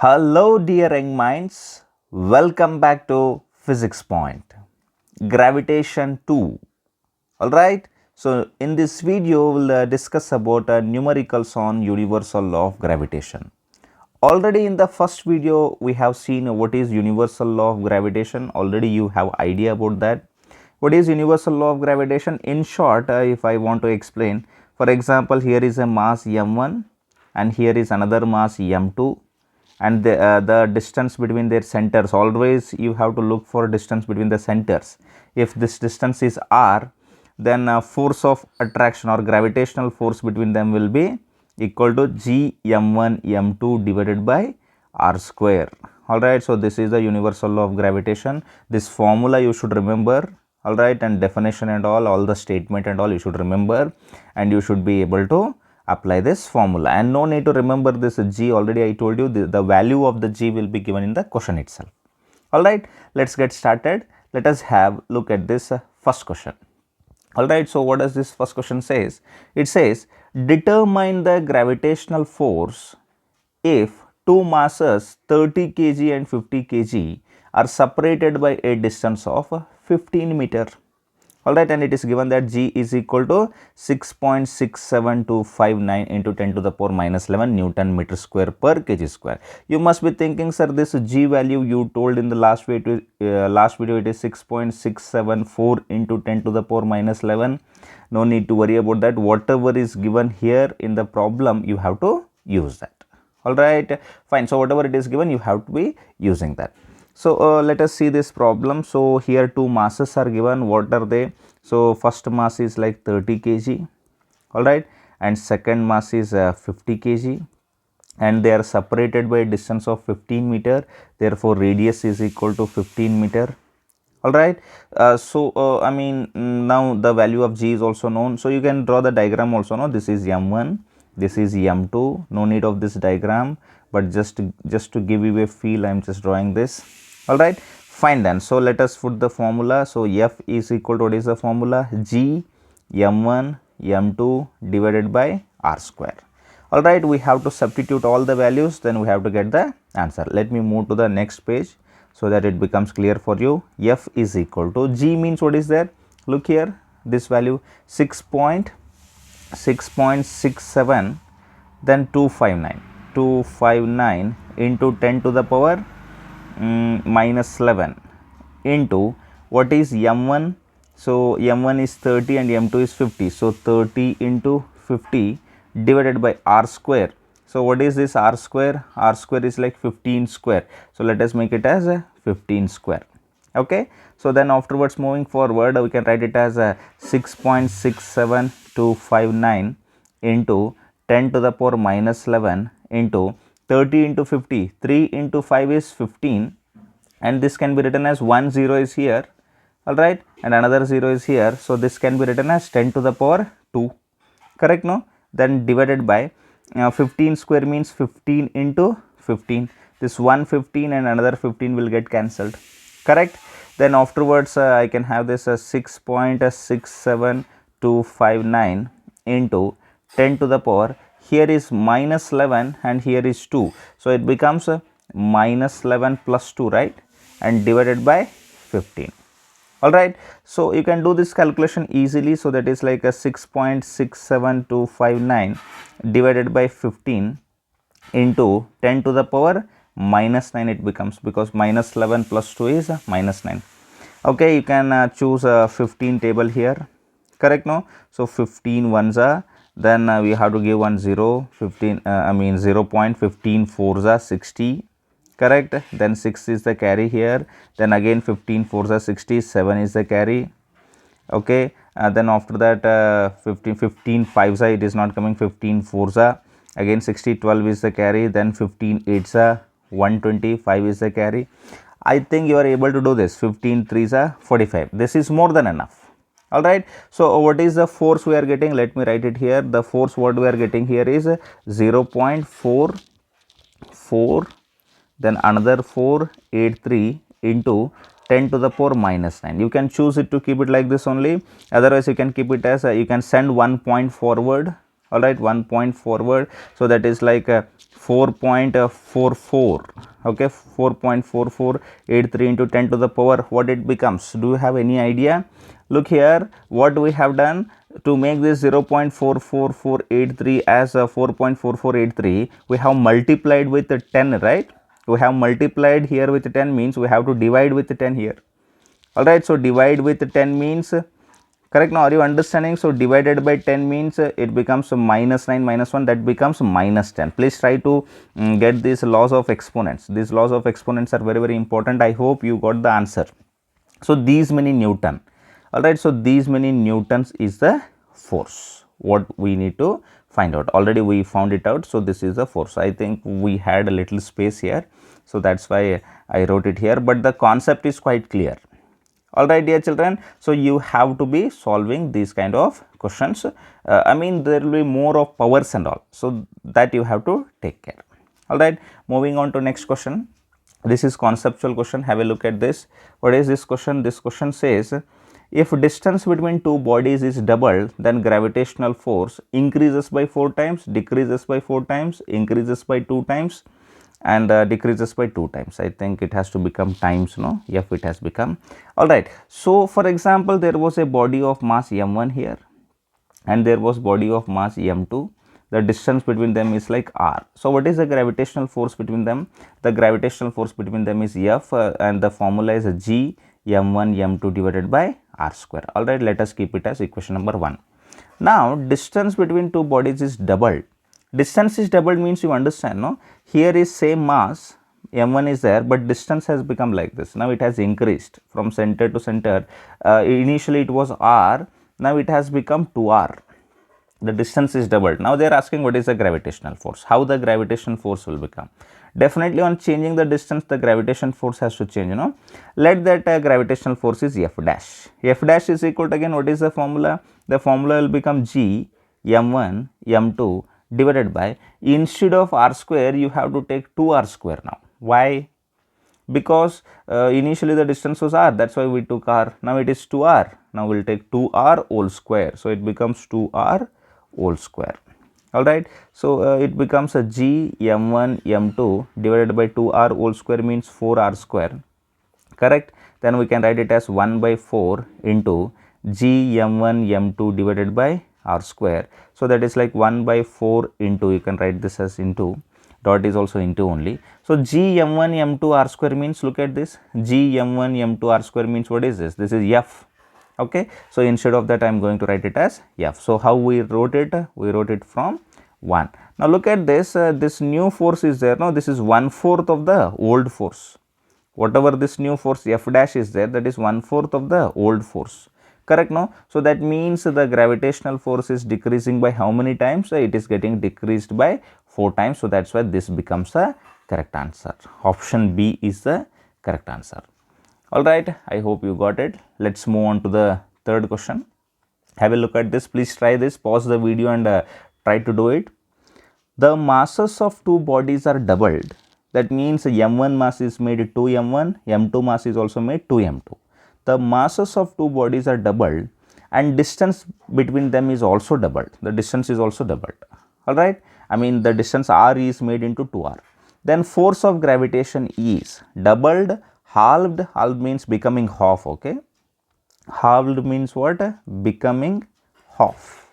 Hello, dear young minds. Welcome back to PhysicsPoint. Gravitation 2. Alright, so in this video, we'll discuss about numericals on universal law of gravitation. Already in the first video, we have seen what is universal law of gravitation. Already you have idea about that. What is universal law of gravitation? In short, if I want to explain, for example, here is a mass m1 and here is another mass m2, and the distance between their centers, always you have to look for distance between the centers. If this distance is r, then force of attraction or gravitational force between them will be equal to g m1 m2 divided by r square. Alright, so this is the universal law of gravitation. This formula you should remember, alright, and definition and all the statement and all you should remember, and you should be able to apply this formula. And no need to remember this g, already I told you the value of the g will be given in the question itself. Alright, let's get started. Let us have look at this first question. Alright, so what does this first question says? It says determine the gravitational force if two masses 30 kg and 50 kg are separated by a distance of 15 meter. Alright, and it is given that g is equal to 6.67259 into 10 to the power minus 11 Newton meter square per kg square. You must be thinking, sir, this g value you told in the last video it is 6.674 into 10 to the power minus 11. No need to worry about that. Whatever is given here in the problem, you have to use that. Alright, fine. So whatever it is given, you have to be using that. So let us see this problem. So here two masses are given. What are they? So first mass is like 30 kg, alright, and second mass is 50 kg, and they are separated by a distance of 15 meter. Therefore radius is equal to 15 meter. Alright, I mean, now the value of g is also known, so you can draw the diagram also. No, this is m1, this is m2. No need of this diagram, but just to give you a feel, I am just drawing this. Alright, fine then. So let us put the formula. So f is equal to, what is the formula? G m1 m2 divided by r square. Alright, we have to substitute all the values, then we have to get the answer. Let me move to the next page so that it becomes clear for you. F is equal to, g means what is there? Look here, this value 6.67, then 259 into 10 to the power minus 11 into what is m1. So m1 is 30 and m2 is 50. So 30 into 50 divided by r square. So what is this r square? R square is like 15 square. So let us make it as a 15 square. Okay. So then afterwards, moving forward, we can write it as a 6.67259 into 10 to the power minus 11 into 30 into 50. 3 into 5 is 15, and this can be written as 1 0 is here, alright, and another 0 is here. So this can be written as 10 to the power 2. Correct, no? Then divided by 15 square means 15 into 15. This 115 and another 15 will get cancelled. Correct. Then afterwards, I can have this 6.67259 into 10 to the power. Here is minus 11 and here is 2. So it becomes minus 11 plus 2, right? And divided by 15. Alright. So you can do this calculation easily. So that is like a 6.67259 divided by 15 into 10 to the power minus 9 it becomes, because minus 11 plus 2 is minus 9. Okay, you can choose a 15 table here. Correct, no? So 15 ones are, then we have to give one 0, 15, 0.15 fours are 60. Correct. Then 6 is the carry here. Then again 15 fours are 60, 7 is the carry. Okay. Then after that 15 fives are, it is not coming, 15 fours are, again 60, 12 is the carry. Then 15 eights are 120, 5 is the carry. I think you are able to do this. 15 threes are 45. This is more than enough. Alright, so what is the force we are getting? Let me write it here. The force what we are getting here is 0.44, then another 483 into 10 to the power minus 9. You can choose it to keep it like this only. Otherwise, you can keep it as you can send 1 point forward. Alright, 1 point forward. So that is like 4.44, okay, 4.4483 into 10 to the power, what it becomes? Do you have any idea? Look here, what we have done to make this 0.44483 as a 4.4483, we have multiplied with 10, right? We have multiplied here with 10 means we have to divide with 10 here. All right, so divide with 10 means, correct? Now, are you understanding? So divided by 10 means it becomes minus 9 minus 1, that becomes minus 10. Please try to get these laws of exponents. These laws of exponents are very, very important. I hope you got the answer. So these many Newton. All right, so these many Newtons is the force what we need to find out. Already we found it out. So this is the force. I think we had a little space here, so that's why I wrote it here, but the concept is quite clear. All right, dear children, so you have to be solving these kind of questions. I mean, there will be more of powers and all, so that you have to take care. All right, moving on to next question. This is conceptual question. Have a look at this. What is this question? This question says, if distance between two bodies is doubled, then gravitational force increases by 4 times, decreases by 4 times, increases by 2 times, and decreases by 2 times. I think it has to become times, no? F it has become. All right. So for example, there was a body of mass m1 here, and there was body of mass m2. The distance between them is like r. So what is the gravitational force between them? The gravitational force between them is F, and the formula is G m1 m2 divided by r square. All right, let us keep it as equation number 1. Now distance between two bodies is doubled. Distance is doubled means you understand, no? Here is same mass, m1 is there, but distance has become like this. Now it has increased from center to center. Initially it was r, now it has become 2r. The distance is doubled. Now they are asking what is the gravitational force, how the gravitation force will become. Definitely on changing the distance, the gravitation force has to change, you know. Let that gravitational force is F dash. F dash is equal to, again, what is the formula? The formula will become G m1 m2 divided by, instead of r square you have to take 2r square now. Why? Because initially the distance was r, that's why we took r. Now it is 2r. Now we will take 2r whole square. So it becomes 2r whole square. All right. So it becomes a G m1 m2 divided by 2r whole square means 4r square. Correct? Then we can write it as 1 by 4 into G m1 m2 divided by r square. So that is like 1 by 4 into, you can write this as into, dot is also into only. So G m1 m2 r square means, look at this, G m1 m2 r square means what is this? This is F. Okay. So instead of that I am going to write it as F. So how we wrote it? We wrote it from 1. Now look at this, this new force is there. Now this is 1/4 of the old force. Whatever this new force F dash is there, that is 1/4 of the old force. Correct, no? So that means the gravitational force is decreasing by how many times? It is getting decreased by 4 times. So that's why this becomes the correct answer. Option B is the correct answer. All right, I hope you got it. Let's move on to the third question. Have a look at this. Please try this. Pause the video and try to do it. The masses of two bodies are doubled. That means m1 mass is made 2 m1, m2 mass is also made 2 m2. The masses of two bodies are doubled and distance between them is also doubled. The distance is also doubled. All right. I mean the distance r is made into 2r. Then force of gravitation is doubled, halved. Halved means becoming half. Okay. Halved means what? Becoming half.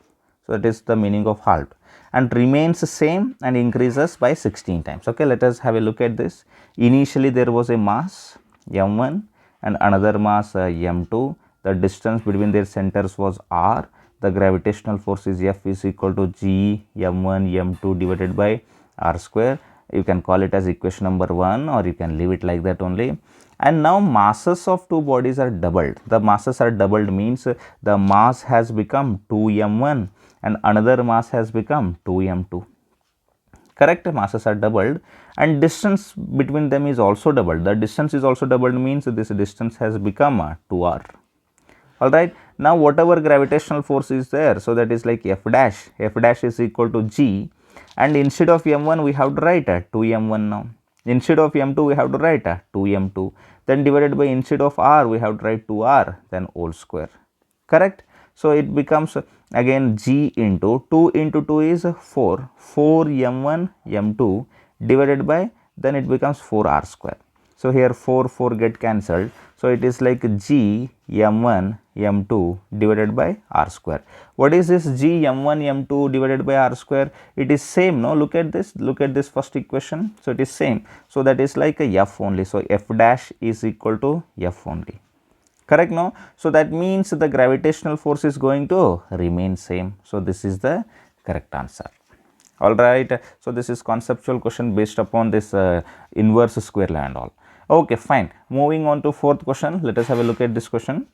So that is the meaning of halved. And remains same and increases by 16 times. Okay. Let us have a look at this. Initially there was a mass m1 and another mass m2. The distance between their centers was r. The gravitational force is F is equal to G m1 m2 divided by r square. You can call it as equation number 1 or you can leave it like that only. And now masses of two bodies are doubled. The masses are doubled means the mass has become 2 m1 and another mass has become 2 m2. Correct? Masses are doubled and distance between them is also doubled. The distance is also doubled means this distance has become 2r. All right. Now whatever gravitational force is there, so that is like F dash. F dash is equal to G, and instead of m1 we have to write 2 m1 now. Instead of m2 we have to write 2 m2. Then divided by, instead of r we have to write 2r, then whole square. Correct? So it becomes again g into 2 into 2 is 4, 4 m1 m2 divided by, then it becomes 4 r square. So here 4 get cancelled, so it is like g m1 m2 divided by r square. What is this g m1 m2 divided by r square? It is same, no? Look at this first equation. So it is same, so that is like a f only, so f dash is equal to f only. Correct, no? So that means the gravitational force is going to remain same. So this is the correct answer. All right. So this is conceptual question based upon this inverse square law and all. Okay, fine. Moving on to fourth question. Let us have a look at this question.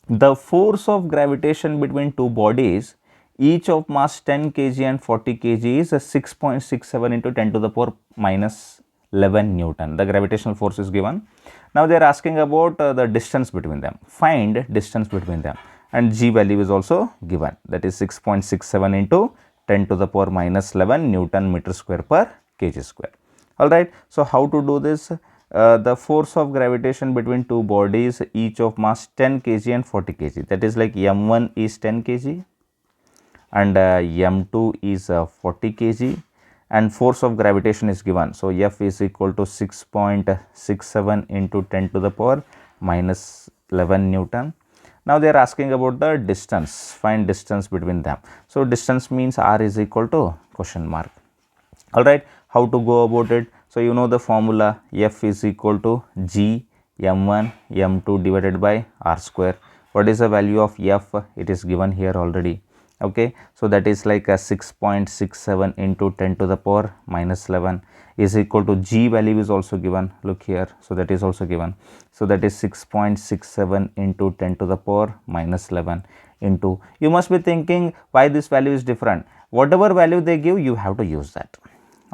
The force of gravitation between two bodies, each of mass 10 kg and 40 kg, is 6.67 into 10 to the power minus 11 Newton. The gravitational force is given. Now they are asking about the distance between them. Find distance between them, and g value is also given, that is 6.67 into 10 to the power minus 11 Newton meter square per kg square. Alright, so how to do this? The force of gravitation between two bodies, each of mass 10 kg and 40 kg, that is like m1 is 10 kg and m2 is 40 kg, and force of gravitation is given. So F is equal to 6.67 into 10 to the power minus 11 Newton. Now they are asking about the distance. Find distance between them. So distance means r is equal to question mark. Alright, how to go about it? So you know the formula, F is equal to g m1 m2 divided by r square. What is the value of F? It is given here already. Okay, so that is like a 6.67 into 10 to the power minus 11 is equal to g value is also given. Look here, so that is also given. So that is 6.67 into 10 to the power minus 11 into, you must be thinking why this value is different. Whatever value they give, you have to use that.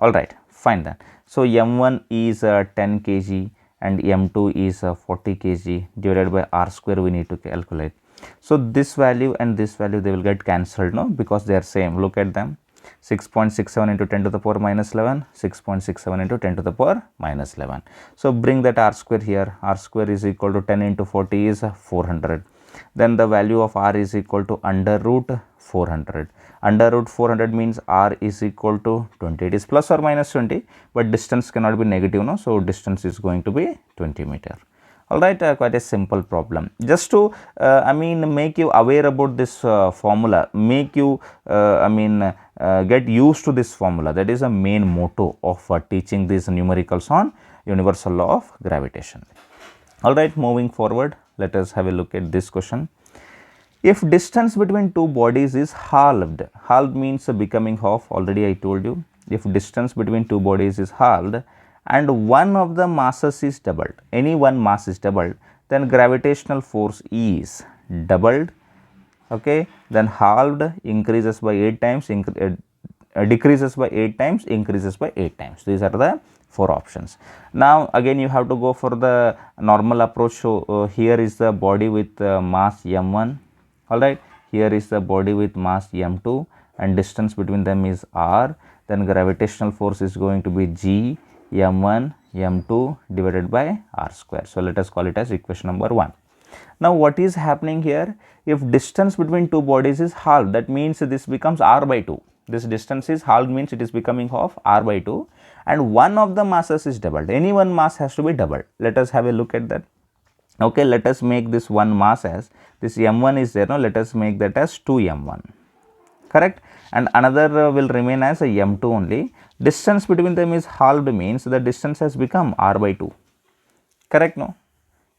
All right, fine then. So m1 is 10 kg and m2 is 40 kg divided by r square we need to calculate. So this value and this value, they will get cancelled, no, because they are same. Look at them, 6.67 into 10 to the power minus 11, 6.67 into 10 to the power minus 11. So bring that r square here. R square is equal to 10 into 40 is 400. Then the value of r is equal to under root 400. Under root 400 means r is equal to 20. It is plus or minus 20, but distance cannot be negative, no. So distance is going to be 20 meter. Alright, quite a simple problem. Just to make you aware about this formula, make you get used to this formula. That is a main motto of teaching these numericals on universal law of gravitation. Alright, moving forward, let us have a look at this question. If distance between two bodies is halved, halved means becoming half, already I told you. If distance between two bodies is halved and one of the masses is doubled, any one mass is doubled, then gravitational force is doubled. Okay, then halved increases by 8 times, decreases by 8 times, increases by 8 times. These are the 4 options. Now again you have to go for the normal approach. So here is the body with mass m1. Alright, here is the body with mass m2 and distance between them is r. Then gravitational force is going to be g m1 m2 divided by r square. So let us call it as equation number 1. Now what is happening here? If distance between two bodies is halved, that means this becomes r by 2. This distance is halved means it is becoming half, r by 2, and one of the masses is doubled. Any one mass has to be doubled. Let us have a look at that. Okay, let us make this one mass as, this m1 is there, no, let us make that as 2m1. Correct, and another will remain as a m2 only. Distance between them is halved means the distance has become r by 2. Correct, no?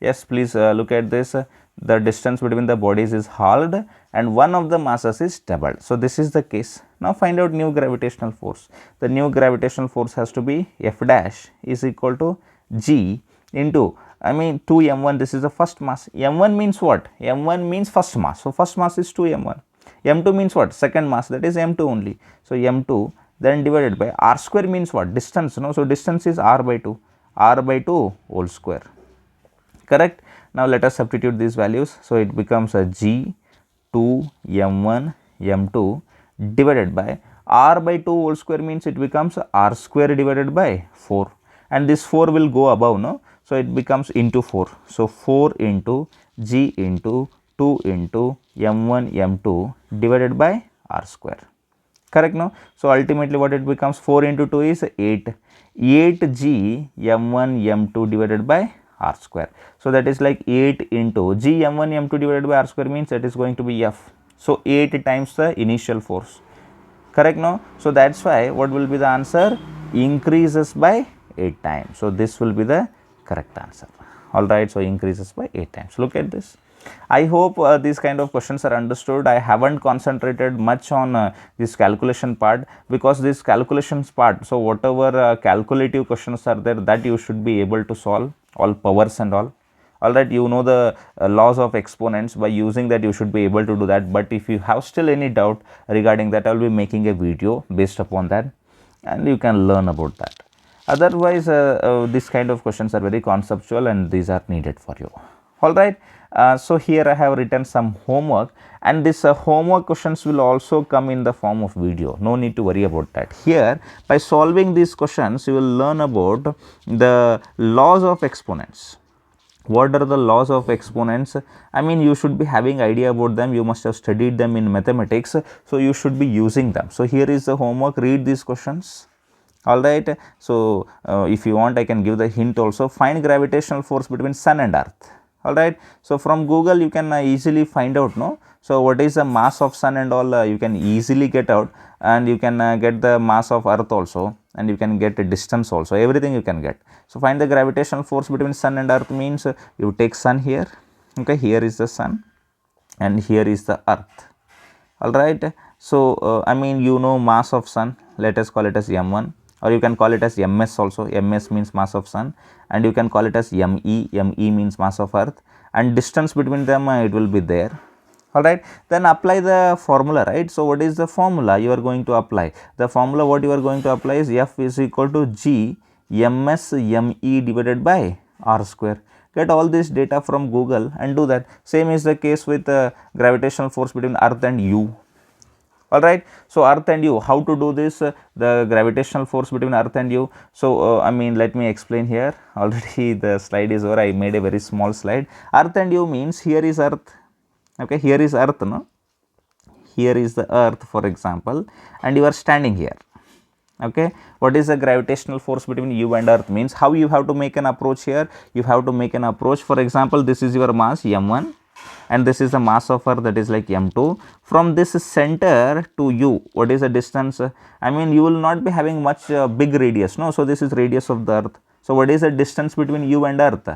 Yes, please look at this. The distance between the bodies is halved and one of the masses is doubled. So this is the case. Now find out new gravitational force. The new gravitational force has to be F dash is equal to g into 2m1. This is the first mass. m1 means what? m1 means first mass. So first mass is 2m1. m2 means what? Second mass, that is m2 only. So m2 then divided by r square means what? Distance, no? So distance is r by 2. r by 2 whole square. Correct. Now let us substitute these values. So it becomes a g 2 m1 m2 divided by r by 2 whole square means it becomes r square divided by 4, and this 4 will go above, no? So it becomes into 4. So 4 into g into 2 into m1 m2 divided by r square. Correct, no? So ultimately what it becomes, 4 into 2 is 8, 8g m1 m2 divided by r square. So that is like 8 into g m1 m2 divided by r square means that is going to be f. So 8 times the initial force. Correct, no? So that's why what will be the answer? Increases by 8 times. So this will be the correct answer. All right, so increases by 8 times. Look at this. I hope these kind of questions are understood. I haven't concentrated much on this calculation part, because this calculations part, so whatever calculative questions are there, that you should be able to solve, all powers and all. Alright, you know the laws of exponents. By using that you should be able to do that. But if you have still any doubt regarding that, I will be making a video based upon that, and you can learn about that. Otherwise this kind of questions are very conceptual and these are needed for you. Alright, so here I have written some homework, and this homework questions will also come in the form of video. No need to worry about that. Here, by solving these questions, you will learn about the laws of exponents. What are the laws of exponents? I mean, you should be having idea about them. You must have studied them in mathematics, so you should be using them. So here is the homework. Read these questions. All right, so if you want, I can give the hint also. Find gravitational force between sun and earth. All right, so from Google you can easily find out, no? So what is the mass of sun and all, you can easily get out, and you can get the mass of earth also, and you can get a distance also, everything you can get. So find the gravitational force between sun and earth means you take sun here, okay, here is the sun and here is the earth. All right, so I mean, you know mass of sun, let us call it as m1, or you can call it as ms also. Ms means mass of sun, and you can call it as me. Me means mass of earth, and distance between them it will be there. All right, then apply the formula, right? So what is the formula you are going to apply? The formula what you are going to apply is f is equal to g ms me divided by r square. Get all this data from Google and do that. Same is the case with gravitational force between earth and you. All right, so earth and you, how to do this, the gravitational force between earth and you. So I mean, let me explain here. Already the slide is over. I made a very small slide. Earth and you means here is earth, okay, here is earth, no, here is the earth, for example, and you are standing here. Okay, what is the gravitational force between you and earth means, how you have to make an approach here? You have to make an approach. For example, this is your mass m1 and this is the mass of earth, that is like m2. From this center to you, what is the distance? I mean, you will not be having much big radius, no? So this is radius of the earth. So what is the distance between you and earth?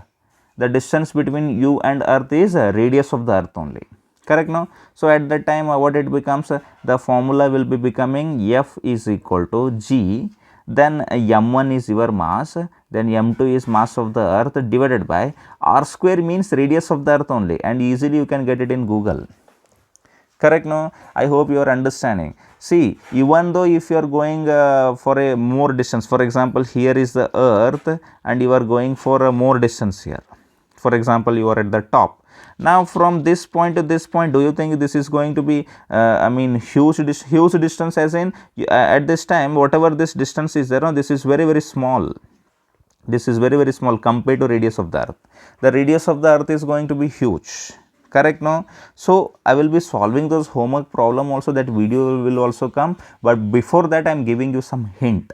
The distance between you and earth is radius of the earth only. Correct, no? So at that time what it becomes, the formula will be becoming f is equal to g, then m1 is your mass, then m2 is mass of the earth divided by r square means radius of the earth only, and easily you can get it in Google. Correct, no? I hope you are understanding. See, even though if you are going for a more distance, for example, here is the earth and you are going for a more distance here. For example, you are at the top. Now from this point to this point, do you think this is going to be I mean huge distance, as in at this time whatever this distance is there, no, this is very small. This is very small compared to radius of the earth. The radius of the earth is going to be huge. Correct, no? So I will be solving those homework problem also, that video will also come, but before that I am giving you some hint,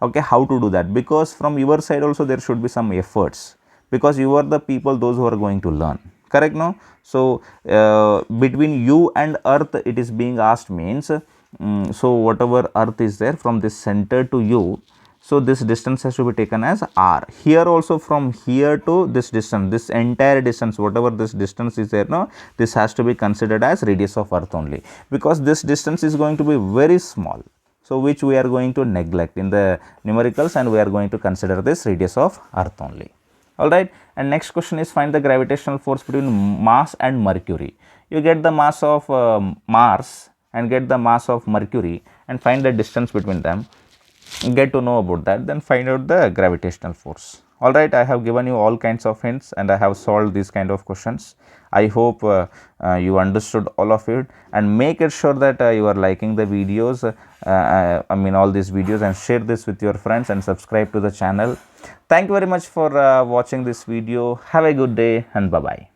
okay, how to do that, because from your side also there should be some efforts, because you are the people, those who are going to learn. Correct, no? So between you and earth it is being asked means, so whatever earth is there from this center to you, so this distance has to be taken as r. Here also from here to this distance, this entire distance, whatever this distance is there, no, this has to be considered as radius of earth only, because this distance is going to be very small, so which we are going to neglect in the numericals, and we are going to consider this radius of earth only. Alright, and next question is find the gravitational force between Mars and Mercury. You get the mass of Mars and get the mass of Mercury and find the distance between them. Get to know about that, then find out the gravitational force. Alright, I have given you all kinds of hints and I have solved these kind of questions. I hope you understood all of it, and make it sure that you are liking the videos, I mean all these videos, and share this with your friends and subscribe to the channel. Thank you very much for watching this video. Have a good day and bye bye.